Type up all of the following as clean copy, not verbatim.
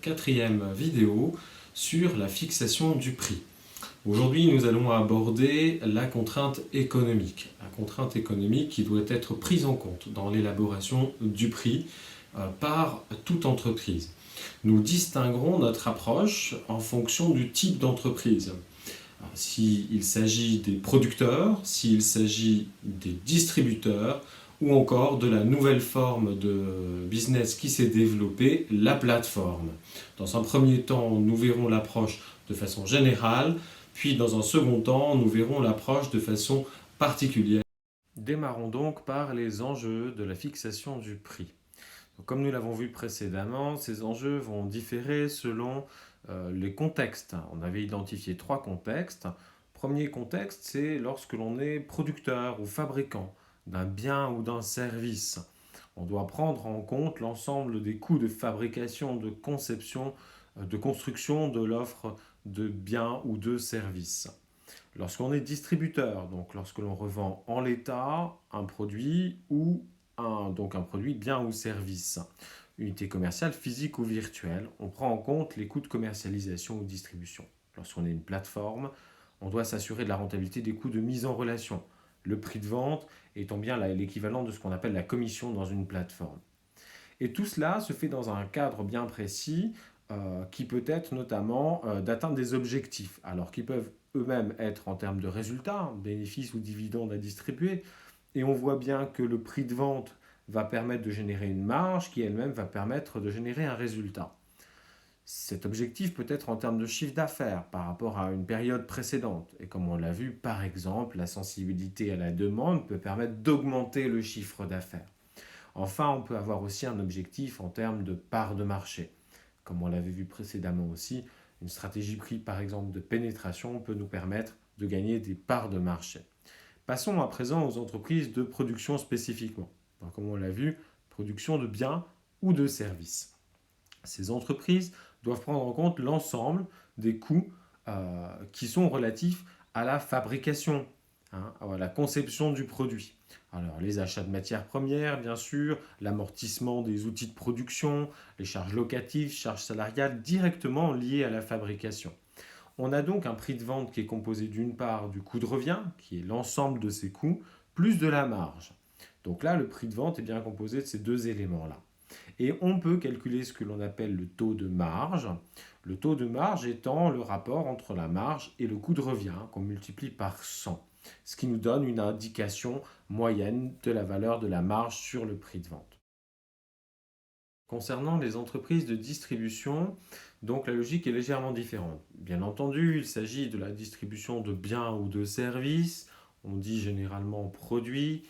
quatrième vidéo sur la fixation du prix. Aujourd'hui, nous allons aborder la contrainte économique. La contrainte économique qui doit être prise en compte dans l'élaboration du prix par toute entreprise. Nous distinguerons notre approche en fonction du type d'entreprise. S'il s'agit des producteurs, s'il s'agit des distributeurs, ou encore de la nouvelle forme de business qui s'est développée, la plateforme. Dans un premier temps, nous verrons l'approche de façon générale, puis dans un second temps, nous verrons l'approche de façon particulière. Démarrons donc par les enjeux de la fixation du prix. Donc, comme nous l'avons vu précédemment, ces enjeux vont différer selon les contextes. On avait identifié 3 contextes. Premier contexte, c'est lorsque l'on est producteur ou fabricant d'un bien ou d'un service. On doit prendre en compte l'ensemble des coûts de fabrication, de conception, de construction de l'offre de biens ou de services. Lorsqu'on est distributeur, donc lorsque l'on revend en l'état un produit ou un produit bien ou service, unité commerciale physique ou virtuelle, on prend en compte les coûts de commercialisation ou distribution. Lorsqu'on est une plateforme, on doit s'assurer de la rentabilité des coûts de mise en relation. Le prix de vente étant bien l'équivalent de ce qu'on appelle la commission dans une plateforme. Et tout cela se fait dans un cadre bien précis qui peut être notamment d'atteindre des objectifs, alors qu'ils peuvent eux-mêmes être en termes de résultats, bénéfices ou dividendes à distribuer. Et on voit bien que le prix de vente va permettre de générer une marge qui elle-même va permettre de générer un résultat. Cet objectif peut être en termes de chiffre d'affaires par rapport à une période précédente. Et comme on l'a vu, par exemple, la sensibilité à la demande peut permettre d'augmenter le chiffre d'affaires. Enfin, on peut avoir aussi un objectif en termes de part de marché. Comme on l'avait vu précédemment aussi, une stratégie prix par exemple de pénétration peut nous permettre de gagner des parts de marché. Passons à présent aux entreprises de production spécifiquement. Donc, comme on l'a vu, production de biens ou de services. Ces entreprises doivent prendre en compte l'ensemble des coûts qui sont relatifs à la fabrication, à la conception du produit. Alors, les achats de matières premières, bien sûr, l'amortissement des outils de production, les charges locatives, charges salariales directement liées à la fabrication. On a donc un prix de vente qui est composé d'une part du coût de revient, qui est l'ensemble de ces coûts, plus de la marge. Donc là, le prix de vente est bien composé de ces deux éléments-là. Et on peut calculer ce que l'on appelle le taux de marge. Le taux de marge étant le rapport entre la marge et le coût de revient qu'on multiplie par 100, ce qui nous donne une indication moyenne de la valeur de la marge sur le prix de vente. Concernant les entreprises de distribution, donc la logique est légèrement différente. Bien entendu, il s'agit de la distribution de biens ou de services, on dit généralement produits,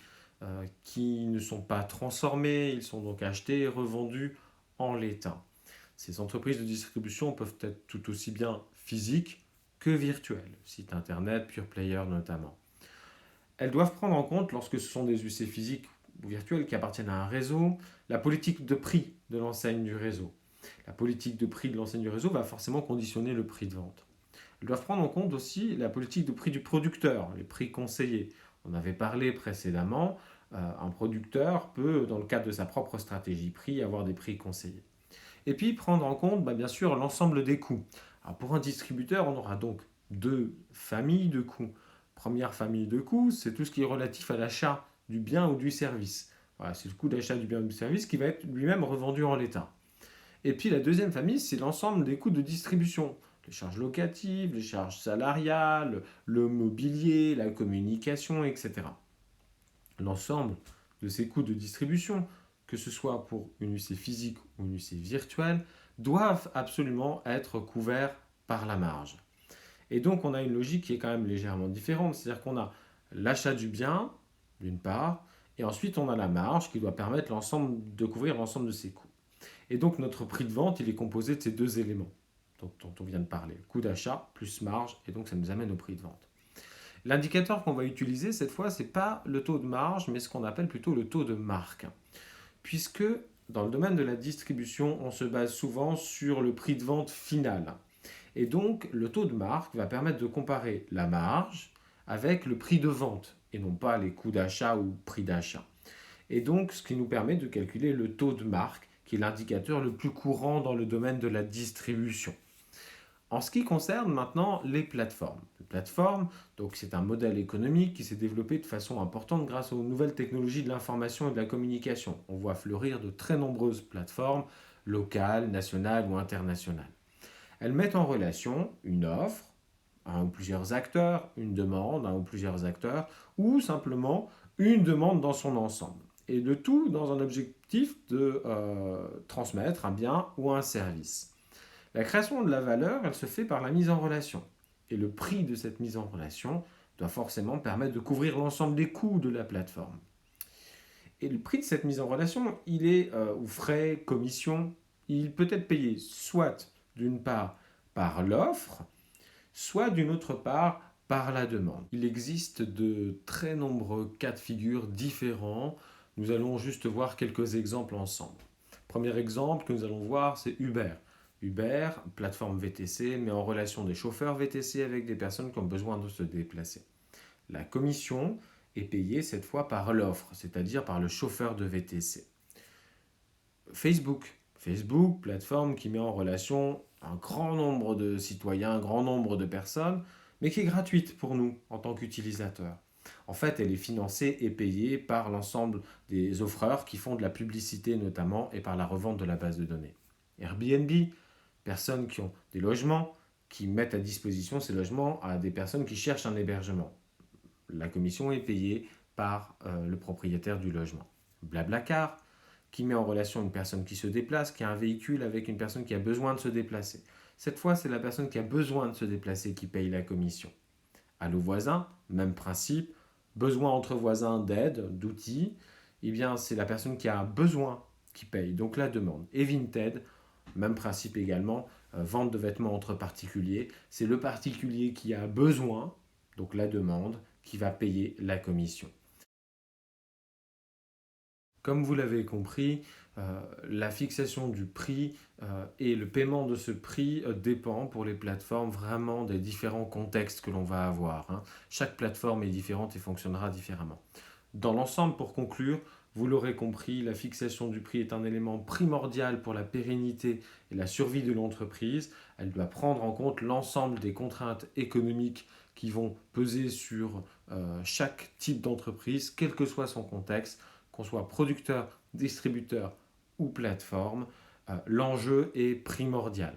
qui ne sont pas transformés, ils sont donc achetés et revendus en l'état. Ces entreprises de distribution peuvent être tout aussi bien physiques que virtuelles, site internet, pure player notamment. Elles doivent prendre en compte, lorsque ce sont des UC physiques ou virtuels qui appartiennent à un réseau, la politique de prix de l'enseigne du réseau. La politique de prix de l'enseigne du réseau va forcément conditionner le prix de vente. Elles doivent prendre en compte aussi la politique de prix du producteur, les prix conseillés. On avait parlé précédemment, un producteur peut, dans le cadre de sa propre stratégie prix, avoir des prix conseillés. Et puis prendre en compte, bien sûr, l'ensemble des coûts. Alors, pour un distributeur, on aura donc 2 familles de coûts. Première famille de coûts, c'est tout ce qui est relatif à l'achat du bien ou du service. Voilà, c'est le coût d'achat du bien ou du service qui va être lui-même revendu en l'état. Et puis la deuxième famille, c'est l'ensemble des coûts de distribution. Les charges locatives, les charges salariales, le mobilier, la communication, etc. L'ensemble de ces coûts de distribution, que ce soit pour une UC physique ou une UC virtuelle, doivent absolument être couverts par la marge. Et donc on a une logique qui est quand même légèrement différente, c'est-à-dire qu'on a l'achat du bien, d'une part, et ensuite on a la marge qui doit permettre de couvrir l'ensemble de ces coûts. Et donc notre prix de vente, il est composé de ces deux éléments dont on vient de parler, coût d'achat plus marge, et donc ça nous amène au prix de vente. L'indicateur qu'on va utiliser cette fois, ce n'est pas le taux de marge, mais ce qu'on appelle plutôt le taux de marque. Puisque dans le domaine de la distribution, on se base souvent sur le prix de vente final. Et donc, le taux de marque va permettre de comparer la marge avec le prix de vente, et non pas les coûts d'achat ou prix d'achat. Et donc, ce qui nous permet de calculer le taux de marque, qui est l'indicateur le plus courant dans le domaine de la distribution. En ce qui concerne maintenant les plateformes. Les plateformes, donc c'est un modèle économique qui s'est développé de façon importante grâce aux nouvelles technologies de l'information et de la communication. On voit fleurir de très nombreuses plateformes locales, nationales ou internationales. Elles mettent en relation une offre, un ou plusieurs acteurs, une demande, un ou plusieurs acteurs, ou simplement une demande dans son ensemble. Et le tout dans un objectif de transmettre un bien ou un service. La création de la valeur, elle se fait par la mise en relation. Et le prix de cette mise en relation doit forcément permettre de couvrir l'ensemble des coûts de la plateforme. Et le prix de cette mise en relation, il est, ou frais, commission, il peut être payé soit d'une part par l'offre, soit d'une autre part par la demande. Il existe de très nombreux cas de figure différents. Nous allons juste voir quelques exemples ensemble. Premier exemple que nous allons voir, c'est Uber. Uber, plateforme VTC, met en relation des chauffeurs VTC avec des personnes qui ont besoin de se déplacer. La commission est payée cette fois par l'offre, c'est-à-dire par le chauffeur de VTC. Facebook, plateforme qui met en relation un grand nombre de citoyens, un grand nombre de personnes, mais qui est gratuite pour nous en tant qu'utilisateurs. En fait, elle est financée et payée par l'ensemble des offreurs qui font de la publicité notamment et par la revente de la base de données. Airbnb, personnes qui ont des logements, qui mettent à disposition ces logements à des personnes qui cherchent un hébergement. La commission est payée par le propriétaire du logement. Blablacar, qui met en relation une personne qui se déplace, qui a un véhicule avec une personne qui a besoin de se déplacer. Cette fois, c'est la personne qui a besoin de se déplacer qui paye la commission. Allo Voisin, même principe, besoin entre voisins d'aide, d'outils, eh bien c'est la personne qui a besoin qui paye, donc la demande. Et Vinted, même principe également, vente de vêtements entre particuliers, c'est le particulier qui a besoin, donc la demande, qui va payer la commission. Comme vous l'avez compris, la fixation du prix et le paiement de ce prix dépend pour les plateformes vraiment des différents contextes que l'on va avoir. Chaque plateforme est différente et fonctionnera différemment. Dans l'ensemble, pour conclure, vous l'aurez compris, la fixation du prix est un élément primordial pour la pérennité et la survie de l'entreprise. Elle doit prendre en compte l'ensemble des contraintes économiques qui vont peser sur chaque type d'entreprise, quel que soit son contexte, qu'on soit producteur, distributeur ou plateforme. L'enjeu est primordial.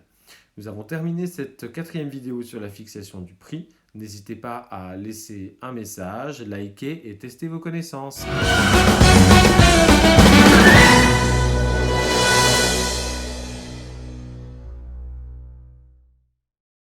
Nous avons terminé cette 4e vidéo sur la fixation du prix. N'hésitez pas à laisser un message, liker et tester vos connaissances.